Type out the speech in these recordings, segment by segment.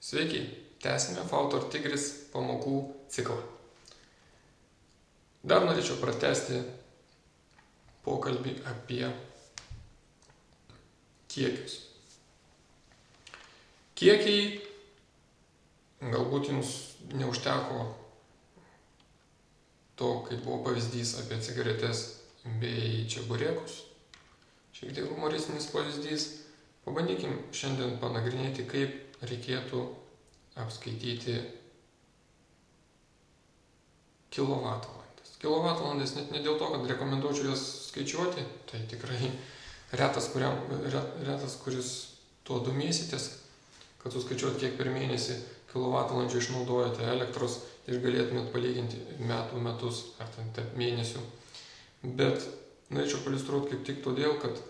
Sveiki, tęsime Fautor Tigris pamokų ciklą. Dar norėčiau pratęsti pokalbį apie kiekius. Kiekiai, galbūt jums neužteko to, kaip buvo pavyzdys apie cigaretes bei čeburėkus. Šiek tiek humoristinis pavyzdys. Pabandykim šiandien panagrinėti, kaip reikėtų apskaityti kilovatvalandes. Kilovatvalandes net ne dėl to, kad rekomenduočiau jas skaičiuoti, tai tikrai retas, kuris tuo domėsitės, kad suskaičiuot, kiek per mėnesį kilovatvalandžių išnaudojate elektros ir galėtumėt palyginti metus ar tarp mėnesių. Bet norėčiau pailiustruoti kaip tik todėl, kad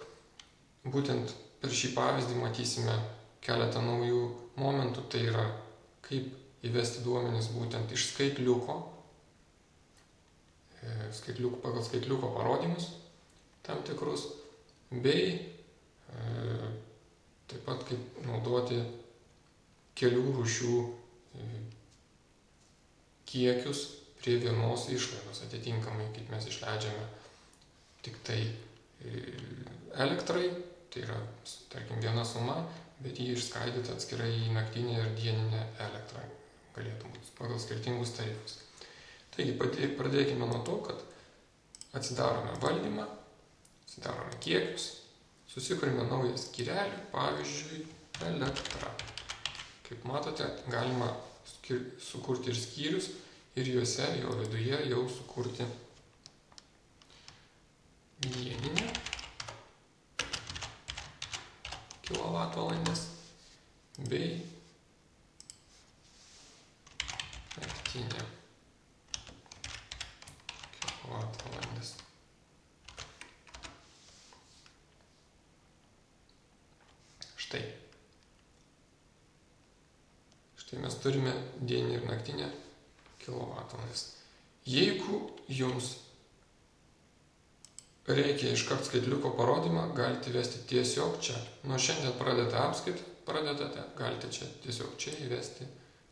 būtent per šį pavyzdį matysime keletą naujų momentų, tai yra kaip įvesti duomenis būtent iš skaitliuko pagal skaitliuko parodymus tam tikrus, bei taip pat kaip naudoti kelių rūšių kiekius prie vienos išlaidos, atitinkamai kaip mes išleidžiame tik tai elektrai, tai yra, tarkim, viena suma, bet jį išskaidyti atskirai į naktinę ir dieninę elektrą galėtų būti pagal skirtingus tarifus. Taigi, pradėkime nuo to, kad atsidarome valdymą, atsidarome kiekius, susikūrime naują skyrelį, pavyzdžiui, elektra. Kaip matote, galima sukurti ir skyrius ir juose, jo viduje jau sukurti dieninę kilovatvalandes bei naktinę kilovatvalandes. Štai mes turime dieninę ir naktinę kilovatvalandes. Jeigu jums reikia iškart skaitliuko parodymą, galite vesti tiesiog čia. Nuo šiandien pradedate, galite čia tiesiog čia įvesti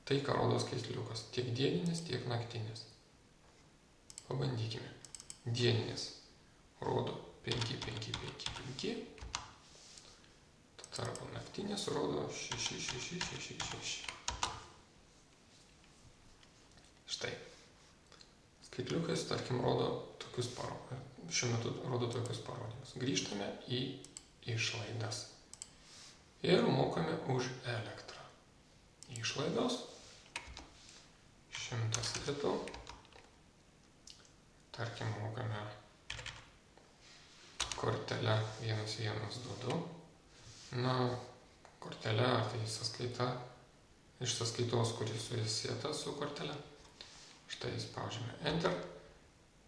tai, ką rodo skaitliukas. Tiek dieninės, tiek naktinės. Pabandykime. Dieninės rodo 5, 5, 5, 5. Tuo tarpu naktinės rodo 6, 6, 6, 6. Štai. Skaitliukas, tarkim, rodo tokius parodymus. Šiuo metu rodo tokius parodymus. Grįžtame į išlaidas ir mokame už elektrą. Išlaidos 100 litų. Tarkim, mokame kortelę 1122. Na, kortelė, ar tai sąskaita iš sąskaitos, kuris susieta su kortelė. Štai spaudžiame Enter.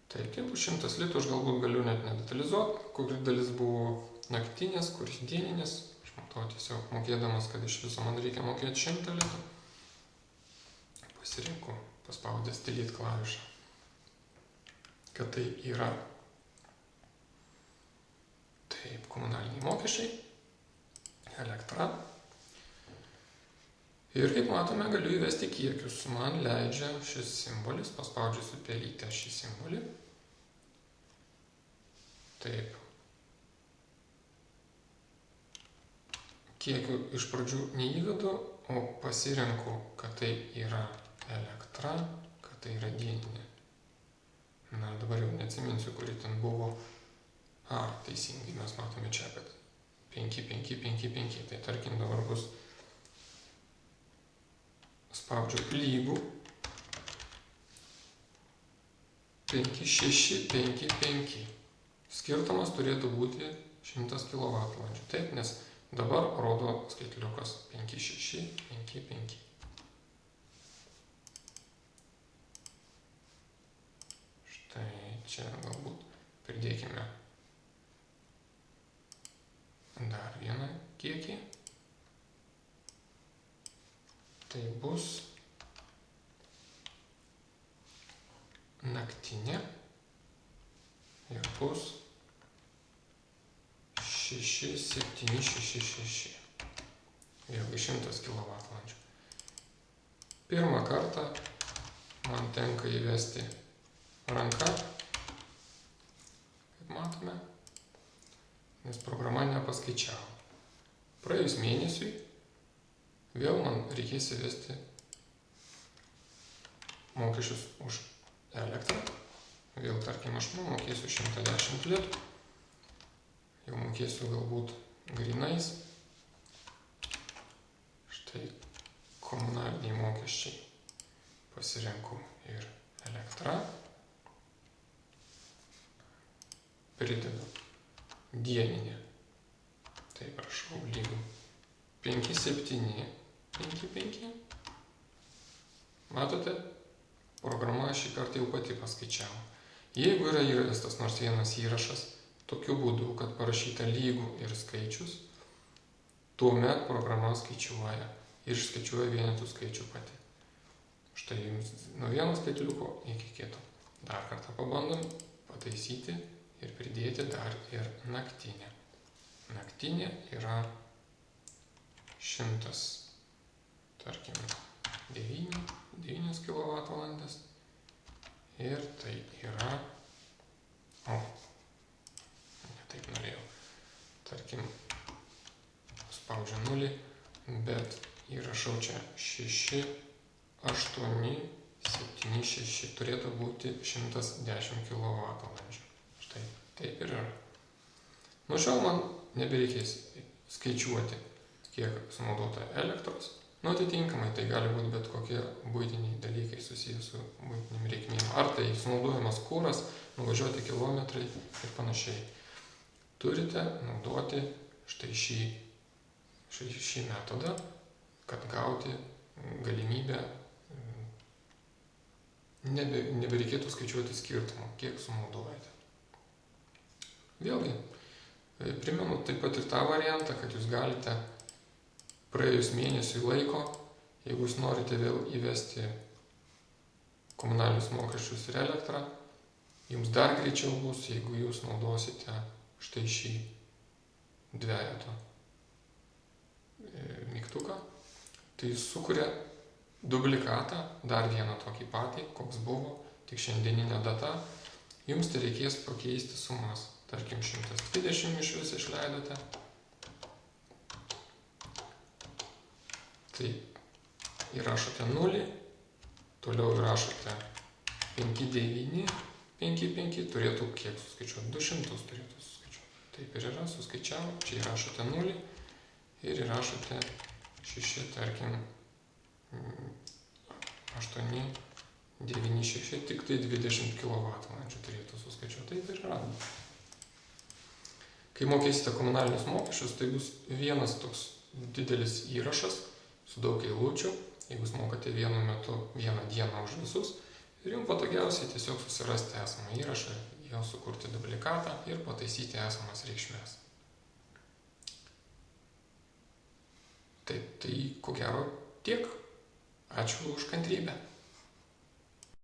Taip, tai bus 100 litų, aš galbūt galiu net nedetalizuoti, kuri dalis buvo naktinės, kuris dieninės. Aš matau tiesiog mokėdamas, kad iš viso man reikia mokėti 100 litų. Pasirinku, paspaudęs Delete klavišą, kad tai yra taip, komunaliniai mokesčiai, elektra. Ir kaip matome, galiu įvesti kiekius. Man leidžia šis simbolis, paspaudžiusiu pelytę šį simbolį. Taip. Kiekių iš pradžių neįvedu, o pasirenku, kad tai yra elektra, kad tai yra dieninė. Na, dabar jau neatsiminsiu, kuri ten buvo. Teisingai, mes matome čia, kad 5, 5, 5, 5. Tai tarkim dabar bus, spaudžiu lygų 5, 6, 5, 5. Skirtumas turėtų būti 100 kWh. Taip, nes dabar rodo skaitliukas 5, 6, 5, 5. Štai čia galbūt pridėkime dar vieną kiekį. Tai bus naktinė ir bus 6, 7, 6, 6. Vėlgi 100 kWh. pirmą kartą man tenka įvesti ranką, kaip matome, nes programa nepaskaičiavo. Praėjus mėnesiui vėl man reikės įvesti mokesčius už elektrą. Vėl, tarkim, aš mokėsiu 110 litų. Jau mokėsiu galbūt grynais. Štai komunaliniai mokesčiai. Pasirenku ir elektrą. Pridedu dieninį. Tai prašau, lygu 5,755. Matote, programa šį kartą jau pati paskaičiavo. Jeigu yra įvestas nors vienas įrašas, tokiu būdu, kad parašyta lygų ir skaičius, tuomet programa skaičiuoja ir skaičiuoja vienetų skaičių pati. Štai jums nuo vieno skaitliuko iki kito. Dar kartą pabandom pataisyti ir pridėti dar ir naktinę. Naktinė yra 100, tarkim, 9 kWh. Ir tai yra, ne taip norėjau, tarkim, spaudžiu 0, bet įrašau čia 6, 8, 7, 6, turėtų būti 110 kWh. Štai taip ir yra. Nuo šiol man nebereikės skaičiuoti, kiek sunaudota elektros. Atitinkamai tai gali būti bet kokie buitiniai dalykai susijęs su buitiniam reikmėm. Ar tai sunaudojamas kuras, nuvažiuoti kilometrai ir panašiai. Turite naudoti štai šį metodą, kad gauti galimybę, nebereikėtų skaičiuoti skirtumą, kiek sunaudojate. Vėlgi, primenu taip pat ir tą variantą, kad jūs galite praėjus mėnesiui laiko, jeigu jūs norite vėl įvesti komunalinius mokesčius ir elektrą, jums dar greičiau bus, jeigu jūs naudosite štai šį dvejeto mygtuką. Tai jis sukuria duplikatą, dar vieną tokį patį, koks buvo, tik šiandieninė data. Jums tai reikės pakeisti sumas. Tarkim, 120 iš vis išleidote. Tai įrašote 0, toliau įrašote 5,9, 5,5, turėtų kiek suskaičiuoti? 200 turėtų suskaičiuoti. Taip ir yra, suskaičiavo, čia įrašote 0 ir įrašote 6, tarkim, 8, 9, 6, tik tai 20 kWh turėtų suskaičiuoti. Taip ir yra. Kai mokėsite komunalinius mokesčius, tai bus vienas toks didelis įrašas, su daug eilučių, jeigu jūs mokate vienu metu vieną dieną už visus, ir jums patogiausiai tiesiog susirasti esamą įrašą, jo sukurti duplikatą ir pataisyti esamas reikšmes. Tai ko gero tiek. Ačiū už kantrybę.